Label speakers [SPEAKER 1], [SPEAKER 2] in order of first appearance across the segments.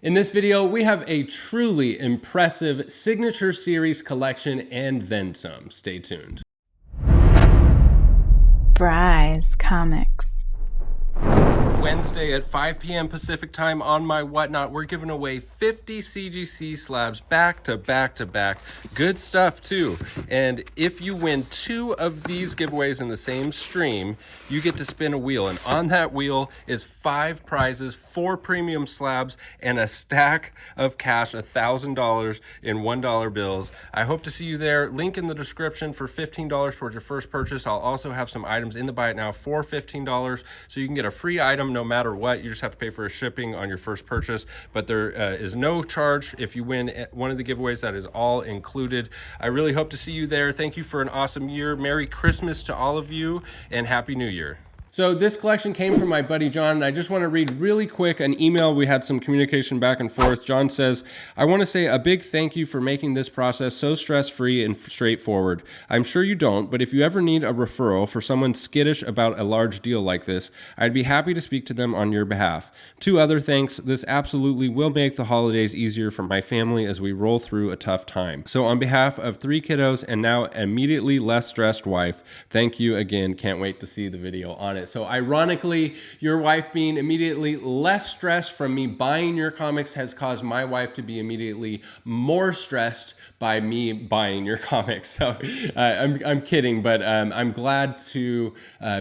[SPEAKER 1] In this video, we have a truly impressive signature series collection and then some. Stay tuned.
[SPEAKER 2] Bry's Comics.
[SPEAKER 1] Wednesday at 5 p.m. Pacific time on my Whatnot, we're giving away 50 CGC slabs back to back to back. Good stuff too. And if you win 2 of these giveaways in the same stream, you get to spin a wheel. And on that wheel is 5 prizes, 4 premium slabs, and a stack of cash, $1,000 in $1 bills. I hope to see you there. Link in the description for $15 towards your first purchase. I'll also have some items in the Buy It Now for $15, so you can get a free item no matter what. You just have to pay for a shipping on your first purchase, but there is no charge if you win one of the giveaways. That is all included. I really hope to see you there. Thank you for an awesome year. Merry Christmas to all of you and Happy New Year. So this collection came from my buddy John, and I just want to read really quick an email. We had some communication back and forth. John says, I want to say a big thank you for making this process so stress-free and straightforward. I'm sure you don't, but if you ever need a referral for someone skittish about a large deal like this, I'd be happy to speak to them on your behalf. 2 other thanks. This absolutely will make the holidays easier for my family as we roll through a tough time. So on behalf of 3 kiddos and now immediately less stressed wife, thank you again. Can't wait to see the video on it. So ironically, your wife being immediately less stressed from me buying your comics has caused my wife to be immediately more stressed by me buying your comics. So I'm kidding, but I'm glad to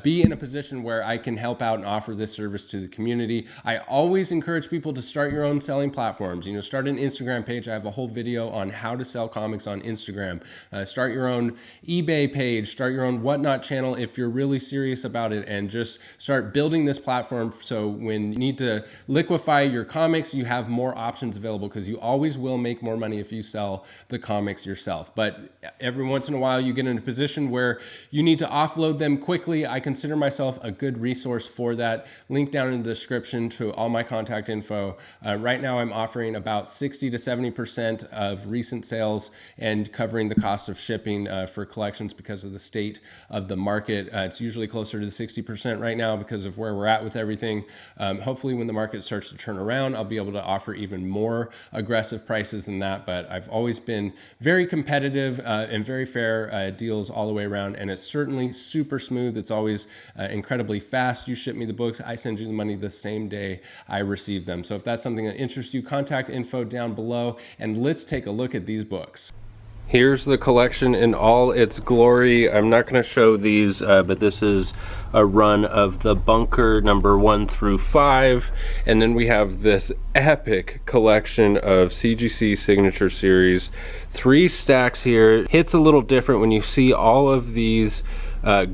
[SPEAKER 1] be in a position where I can help out and offer this service to the community. I always encourage people to start your own selling platforms. You know, start an Instagram page. I have a whole video on how to sell comics on Instagram. Start your own eBay page. Start your own Whatnot channel if you're really serious about it, and just start building this platform so when you need to liquefy your comics, you have more options available, because you always will make more money if you sell the comics yourself. But every once in a while you get in a position where you need to offload them quickly. I consider myself a good resource for that. Link down in the description to all my contact info. Right now I'm offering about 60 to 70% of recent sales and covering the cost of shipping for collections because of the state of the market. It's usually closer to the 60% right now because of where we're at with everything. Hopefully when the market starts to turn around, I'll be able to offer even more aggressive prices than that. But I've always been very competitive and very fair deals all the way around. And it's certainly super smooth. It's always incredibly fast. You ship me the books, I send you the money the same day I receive them. So if that's something that interests you, contact info down below, and let's take a look at these books. Here's the collection in all its glory. I'm not going to show these, but this is a run of the Bunker number 1 through 5. And then we have this epic collection of CGC Signature Series. 3 stacks here. Hits a little different when you see all of these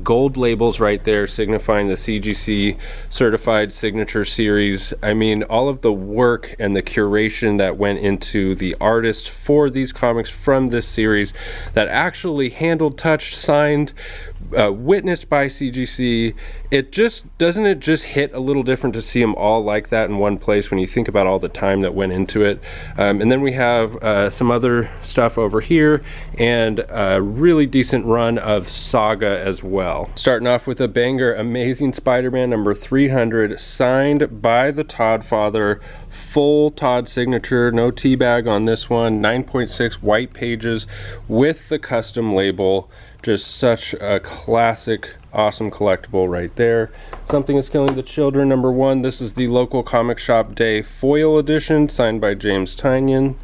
[SPEAKER 1] gold labels right there signifying the CGC certified signature series. I mean, all of the work and the curation that went into the artist for these comics from this series that actually handled, touched, signed, witnessed by CGC. It just doesn't it just hit a little different to see them all like that in one place when you think about all the time that went into it. And then we have some other stuff over here and a really decent run of Saga as well. Starting off with a banger, Amazing Spider-Man number 300, signed by the Todd father, full Todd signature, no tea bag on this one, 9.6 white pages with the custom label. Just such a classic, awesome collectible right there. Something is Killing the Children number 1. This is the local comic shop day foil edition, signed by James Tynion.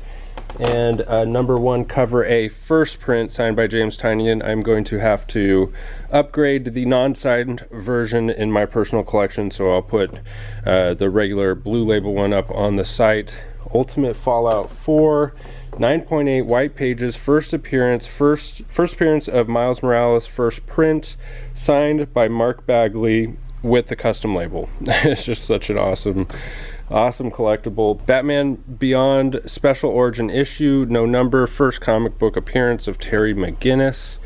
[SPEAKER 1] And number 1 cover A first print, signed by James Tynion. I'm going to have to upgrade to the non-signed version in my personal collection, so I'll put the regular blue label one up on the site. Ultimate Fallout 4. 9.8 white pages, first appearance of Miles Morales, first print, signed by Mark Bagley with the custom label. It's just such an awesome collectible. Batman Beyond Special Origin issue, no number, first comic book appearance of Terry McGinnis.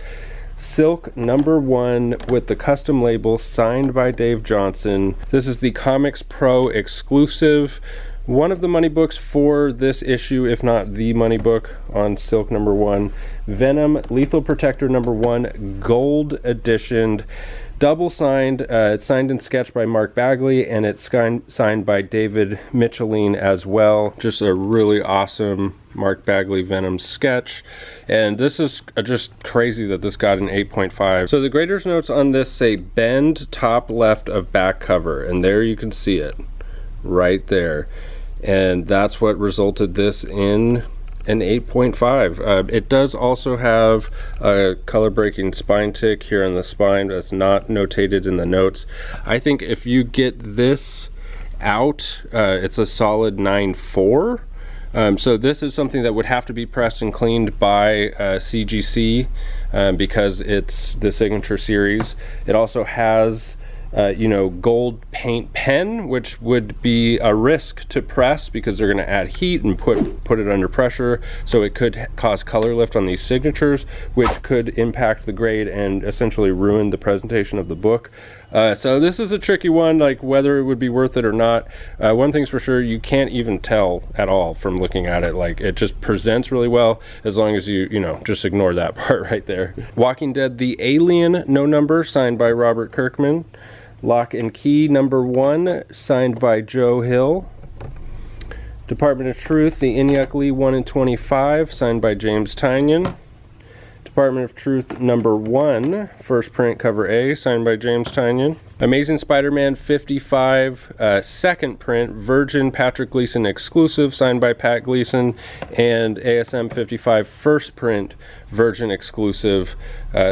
[SPEAKER 1] Silk number 1 with the custom label, signed by Dave Johnson. This is the Comics Pro exclusive. One of the money books for this issue, if not the money book on Silk number 1. Venom Lethal Protector number 1, gold edition. Double signed. It's signed and sketched by Mark Bagley, and it's signed by David Micheline as well. Just a really awesome Mark Bagley Venom sketch. And this is just crazy that this got an 8.5. So the grader's notes on this say bend top left of back cover, and there you can see it right there. And that's what resulted this in an 8.5. It does also have a color breaking spine tick here on the spine that's not notated in the notes. I think if you get this out, it's a solid 9.4. So this is something that would have to be pressed and cleaned by CGC because it's the signature series. It also has you know, gold paint pen, which would be a risk to press because they're going to add heat and put it under pressure, so it could cause color lift on these signatures, which could impact the grade and essentially ruin the presentation of the book. So this is a tricky one, like whether it would be worth it or not. One thing's for sure, you can't even tell at all from looking at it. Like, it just presents really well as long as you know, just ignore that part right there. Walking Dead The Alien, no number, signed by Robert Kirkman. Lock and Key #1, signed by Joe Hill. Department of Truth, The Inyuk Lee 1 in 25, signed by James Tynion. Department of Truth #1, first print cover A, signed by James Tynion. Amazing Spider-Man 55, second print, Virgin Patrick Gleason exclusive, signed by Pat Gleason. And ASM 55, first print, Virgin exclusive,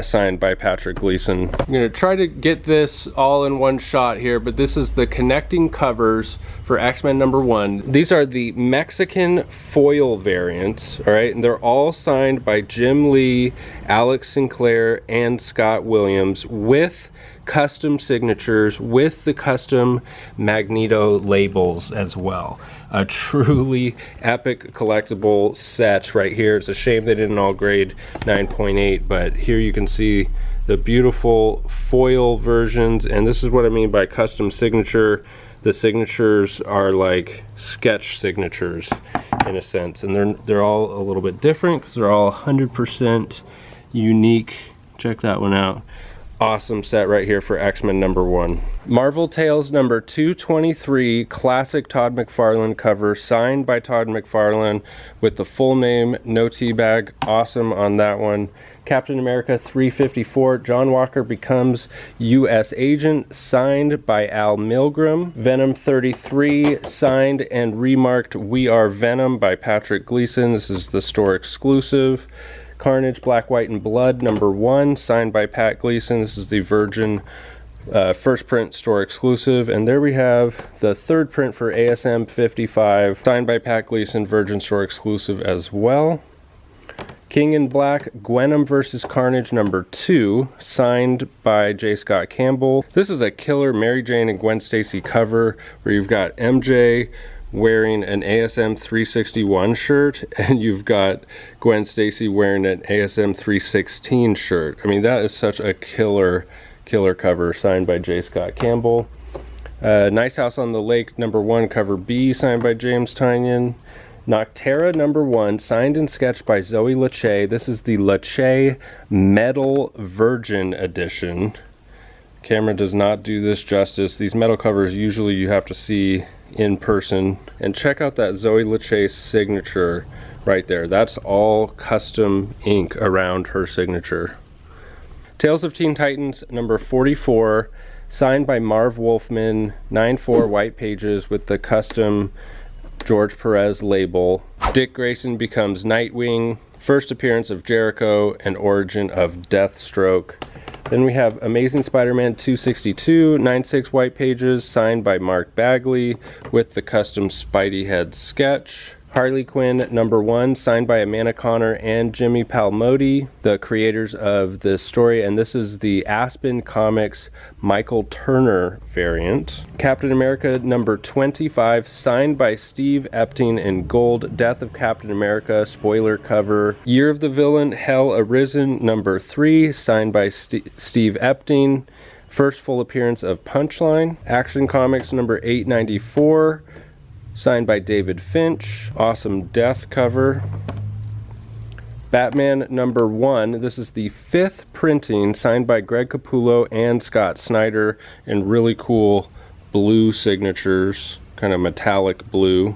[SPEAKER 1] signed by Patrick Gleason. I'm going to try to get this all in one shot here, but this is the connecting covers for X-Men #1. These are the Mexican foil variants, all right, and they're all signed by Jim Lee, Alex Sinclair, and Scott Williams, with custom signatures, with the custom Magneto labels as well. A truly epic collectible set right here. It's a shame they didn't all grade 9.8, but here you can see the beautiful foil versions, and this is what I mean by custom signature. The signatures are like sketch signatures in a sense, and they're all a little bit different because they're all 100% unique. Check that one out. Awesome set right here for X-Men #1. Marvel Tales #223, classic Todd McFarlane cover, signed by Todd McFarlane with the full name, no tea bag. Awesome on that one. Captain America 354, John Walker becomes U.S. Agent, signed by Al Milgrom. Venom 33, signed and remarked We Are Venom by Patrick Gleason. This is the store exclusive. Carnage Black, White, and Blood #1, signed by Pat Gleason. This is the Virgin first print store exclusive. And there we have the third print for ASM 55, signed by Pat Gleason, Virgin store exclusive as well. King in Black, Gwenom vs. Carnage #2, signed by J. Scott Campbell. This is a killer Mary Jane and Gwen Stacy cover where you've got MJ wearing an ASM 361 shirt, and you've got Gwen Stacy wearing an ASM 316 shirt. I mean, that is such a killer cover, signed by J. Scott Campbell. Nice House on the Lake #1, cover B, signed by James Tynion. Noctera #1, signed and sketched by Zoe Lachey. This is the Lachey Metal Virgin edition. Camera does not do this justice. These metal covers usually you have to see in person. And check out that Zoe Lachey signature right there. That's all custom ink around her signature. Tales of Teen Titans #44, signed by Marv Wolfman, 9.4 white pages with the custom George Perez label. Dick Grayson becomes Nightwing, first appearance of Jericho, and origin of Deathstroke. Then we have Amazing Spider-Man 262, 9.6 white pages, signed by Mark Bagley with the custom Spidey head sketch. Harley Quinn #1, signed by Amanda Connor and Jimmy Palmiotti, the creators of this story, and this is the Aspen Comics Michael Turner variant. Captain America #25, signed by Steve Epting in gold, Death of Captain America, spoiler cover. Year of the Villain, Hell Arisen #3, signed by Steve Epting, first full appearance of Punchline. Action Comics #894, signed by David Finch. Awesome Death cover. Batman #1. This is the 5th printing, signed by Greg Capullo and Scott Snyder, in really cool blue signatures, kind of metallic blue.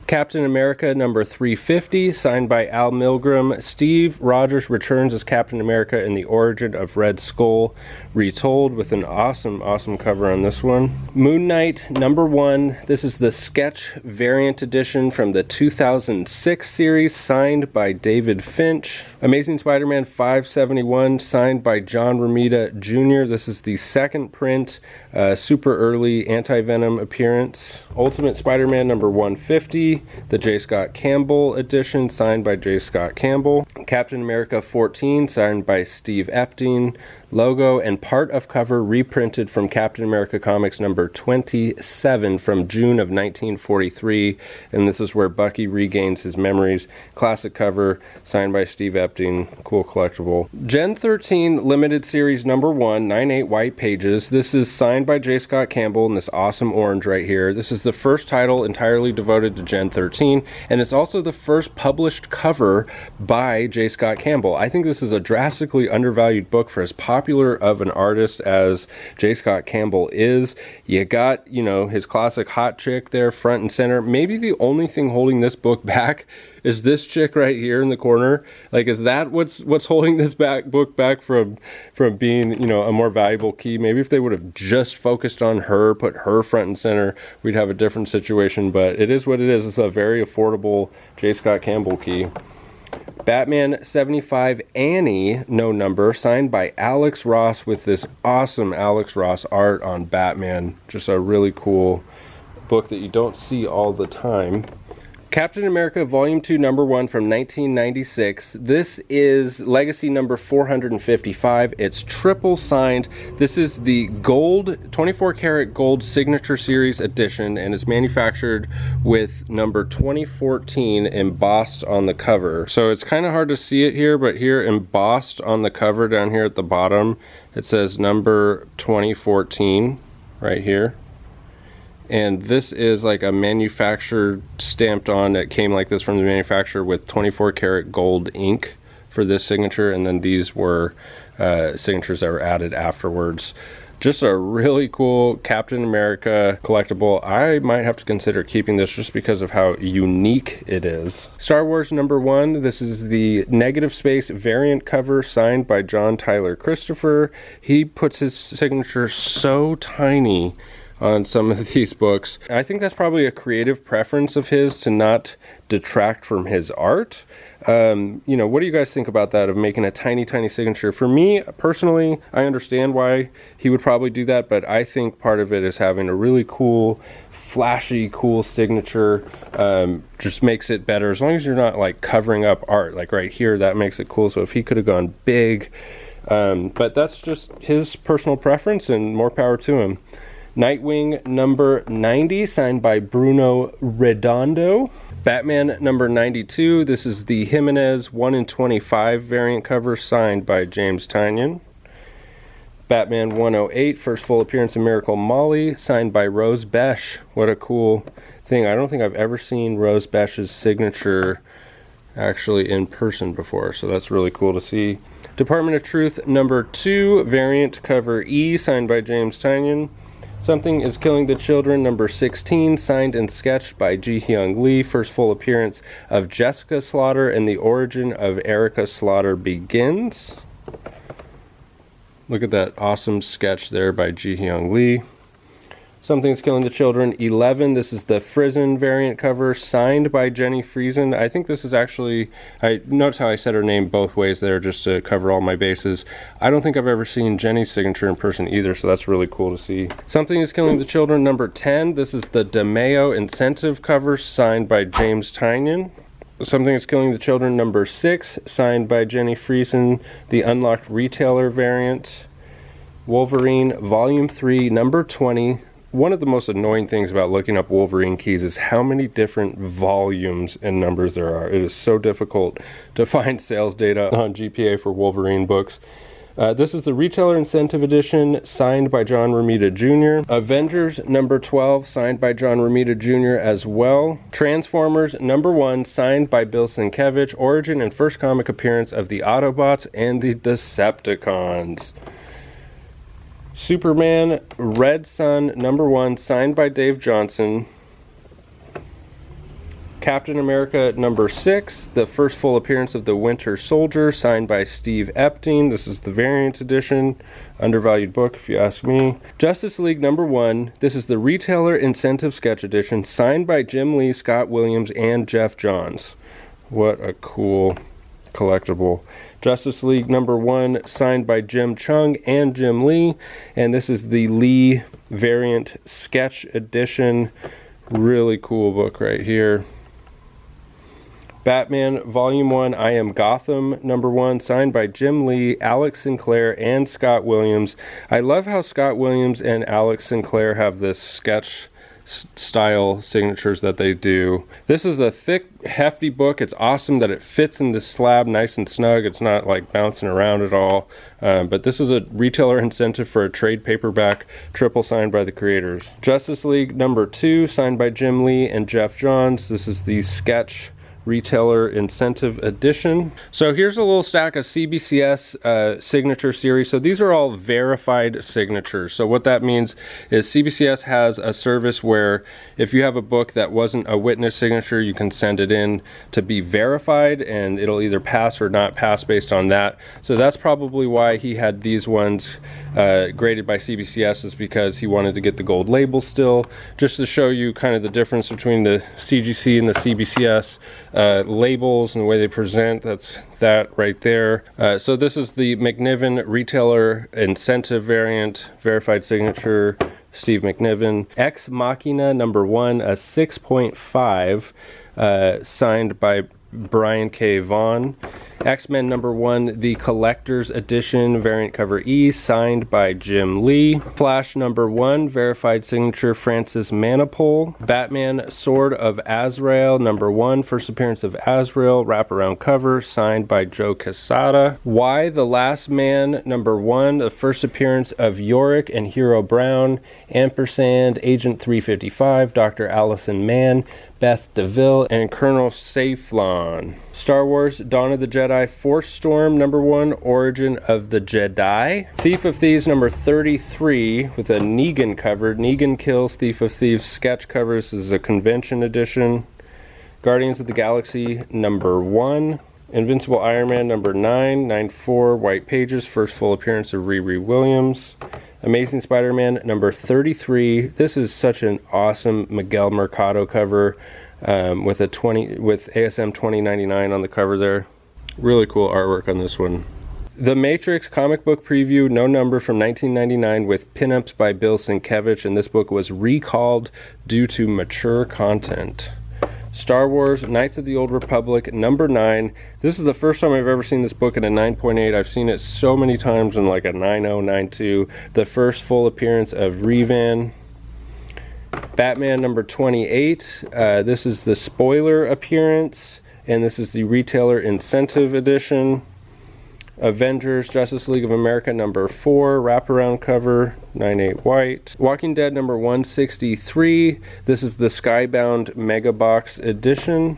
[SPEAKER 1] Captain America #350, signed by Al Milgrom. Steve Rogers returns as Captain America in the origin of Red Skull, retold, with an awesome cover on this one. Moon Knight #1. This is the sketch variant edition from the 2006 series, signed by David Finch. Amazing Spider-Man 571, signed by John Romita Jr. This is the 2nd print, super early Anti-Venom appearance. Ultimate Spider-Man #150, the J. Scott Campbell edition, signed by J. Scott Campbell. Captain America 14, signed by Steve Epting. Logo and part of cover reprinted from Captain America Comics #27 from June of 1943, and this is where Bucky regains his memories. Classic cover, signed by Steve Epting, cool collectible. Gen 13 limited series #1, 9/8 white pages. This is signed by J. Scott Campbell in this awesome orange right here. This is the first title entirely devoted to Gen 13, and it's also the first published cover by J. Scott Campbell. I think this is a drastically undervalued book for as popular of an artist as J. Scott Campbell is. You got, you know, his classic hot chick there front and center. Maybe the only thing holding this book back is this chick right here in the corner. Like, is that what's holding this book back from being, you know, a more valuable key? Maybe if they would have just focused on her, put her front and center, we'd have a different situation, but it is what it is. It's a very affordable J. Scott Campbell key. Batman 75 Annie, no number, signed by Alex Ross, with this awesome Alex Ross art on Batman. Just a really cool book that you don't see all the time. Captain America Volume 2 #1 from 1996. This is Legacy number 455. It's triple signed. This is the gold, 24 karat gold signature series edition, and it's manufactured with number 2014 embossed on the cover. So it's kind of hard to see it here, but here embossed on the cover down here at the bottom, it says number 2014 right here. And this is like a manufacturer stamped on, it came like this from the manufacturer with 24 karat gold ink for this signature, and then these were signatures that were added afterwards. Just a really cool Captain America collectible. I might have to consider keeping this just because of how unique it is. Star Wars #1. This is the negative space variant cover, signed by John Tyler Christopher. He puts his signature so tiny on some of these books. I think that's probably a creative preference of his to not detract from his art. You know, what do you guys think about that, of making a tiny signature? For me personally, I understand why he would probably do that, but I think part of it is having a really cool, flashy, cool signature. Just makes it better, as long as you're not like covering up art. Like right here, that makes it cool. So if he could have gone big, but that's just his personal preference, and more power to him. Nightwing #90, signed by Bruno Redondo. Batman #92, this is the Jimenez 1/25 variant cover, signed by James Tynion. Batman 108, first full appearance of Miracle Molly, signed by Rose Besch. What a cool thing. I don't think I've ever seen Rose Besch's signature actually in person before, so that's really cool to see. Department of Truth #2, variant cover E, signed by James Tynion. Something is Killing the Children #16, signed and sketched by Ji Hyung Lee. First full appearance of Jessica Slaughter, and the origin of Erica Slaughter begins. Look at that awesome sketch there by Ji Hyung Lee. Something's Killing the Children 11. This is the Friesen variant cover, signed by Jenny Friesen. I think this is actually, I notice how I said her name both ways there just to cover all my bases. I don't think I've ever seen Jenny's signature in person either, so that's really cool to see. Something is Killing the Children #10. This is the DeMeo incentive cover, signed by James Tynion. Something is Killing the Children #6, signed by Jenny Friesen, the Unlocked Retailer variant. Wolverine Volume 3 #20. One of the most annoying things about looking up Wolverine keys is how many different volumes and numbers there are. It is so difficult to find sales data on GPA for Wolverine books. This is the Retailer Incentive Edition, signed by John Romita Jr. Avengers number 12, signed by John Romita Jr. as well. Transformers number 1, signed by Bill Sienkiewicz. Origin and first comic appearance of the Autobots and the Decepticons. Superman Red Sun number 1, signed by Dave Johnson. Captain America number 6, the first full appearance of the Winter Soldier, signed by Steve Epting. This is the variant edition. Undervalued book, if you ask me. Justice League number 1, this is the Retailer Incentive Sketch Edition, signed by Jim Lee, Scott Williams, and Jeff Johns. What a cool collectible. Justice League number 1, signed by Jim Chung and Jim Lee, and this is the Lee variant sketch edition. Really cool book right here. Batman Volume 1, I Am Gotham number 1, signed by Jim Lee, Alex Sinclair, and Scott Williams. I love how Scott Williams and Alex Sinclair have this sketch style signatures that they do. This is a thick, hefty book. It's awesome that it fits in this slab nice and snug. It's not like bouncing around at all. But this is a retailer incentive for a trade paperback, triple signed by the creators. Justice League number 2, signed by Jim Lee and Jeff Johns. This is the sketch Retailer Incentive Edition. So here's a little stack of CBCS signature series. So these are all verified signatures. So what that means is CBCS has a service where if you have a book that wasn't a witness signature, you can send it in to be verified and it'll either pass or not pass based on that. So that's probably why he had these ones graded by CBCS, is because he wanted to get the gold label still, just to show you kind of the difference between the CGC and the CBCS labels and the way they present. That's that right there. So this is the McNiven Retailer Incentive variant, verified signature, Steve McNiven. Ex Machina number 1, a 6.5, signed by Brian K. Vaughan. X-Men number 1, the Collector's Edition, variant cover E, signed by Jim Lee. Flash number 1, verified signature, Francis Manapul. Batman Sword of Azrael number 1, first appearance of Azrael, wraparound cover, signed by Joe Quesada. Y the Last Man number 1, the first appearance of Yorick and Hero Brown, ampersand, Agent 355, Dr. Allison Mann, Beth DeVille, and Colonel Saflon. Star Wars Dawn of the Jedi Force Storm number 1, Origin of the Jedi. Thief of Thieves number 33 with a Negan cover. Negan Kills Thief of Thieves sketch cover. This is a convention edition. Guardians of the Galaxy number 1. Invincible Iron Man number 9, 9.4 white pages, first full appearance of Riri Williams. Amazing Spider-Man number 33. This is such an awesome Miguel Mercado cover with ASM 2099 on the cover there. Really cool artwork on this one. The Matrix comic book preview, no number, from 1999 with pinups by Bill Sienkiewicz, and this book was recalled due to mature content. Star Wars Knights of the Old Republic number 9. This is the first time I've ever seen this book in a 9.8. I've seen it so many times in like a 9.0, 9.2. The first full appearance of Revan. Batman number 28. This is the spoiler appearance, and this is the Retailer Incentive Edition. Avengers Justice League of America number 4, wraparound cover, 9.8 white. Walking Dead number 163. This is the Skybound Mega Box Edition.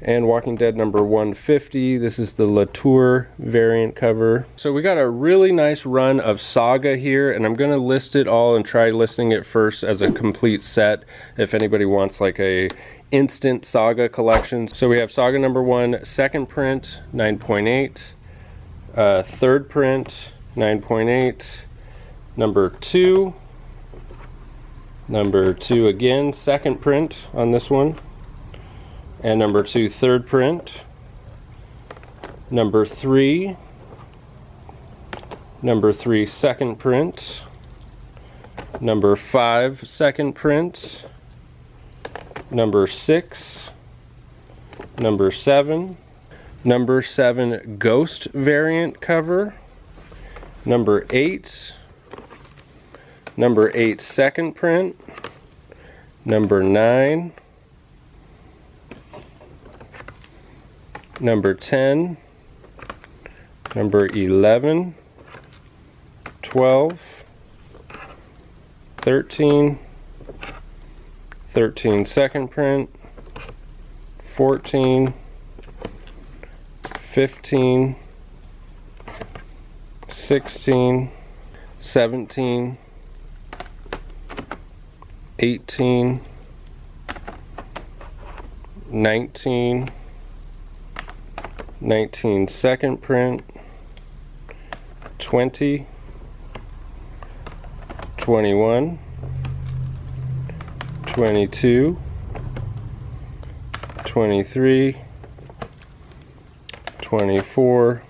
[SPEAKER 1] And Walking Dead number 150. This is the Latour variant cover. So we got a really nice run of Saga here, and I'm going to list it all and try listing it first as a complete set if anybody wants like a instant Saga collection. So we have Saga number 1, second print, 9.8. Third print, 9.8. Number 2 again, second print on this one. And number 2, third print. Number 3, second print. Number 5, second print. Number 6, number 7. Number 7 Ghost variant cover. Number 8. Number 8 second print. Number 9. Number 10. Number 11. 12, 13, 13 second print, 14, 15, 16, 17, 18, 19, 19 second print, 20, 21, 22, 23, 24,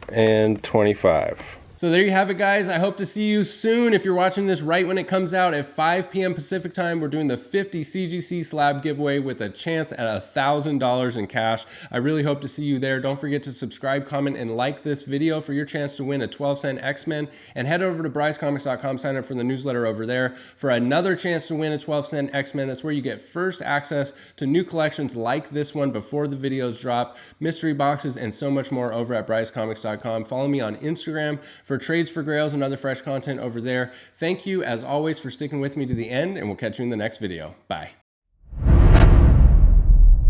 [SPEAKER 1] and 25. So there you have it, guys. I hope to see you soon. If you're watching this right when it comes out at 5 p.m. Pacific time, we're doing the 50 CGC slab giveaway with a chance at $1,000 in cash. I really hope to see you there. Don't forget to subscribe, comment, and like this video for your chance to win a 12-cent X-Men. And head over to brycecomics.com, sign up for the newsletter over there for another chance to win a 12-cent X-Men. That's where you get first access to new collections like this one before the videos drop, mystery boxes, and so much more over at brycecomics.com. Follow me on Instagram for trades for grails and other fresh content over there. Thank you, as always, for sticking with me to the end, and we'll catch you in the next video. Bye.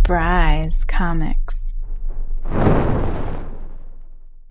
[SPEAKER 2] Bryce Comics.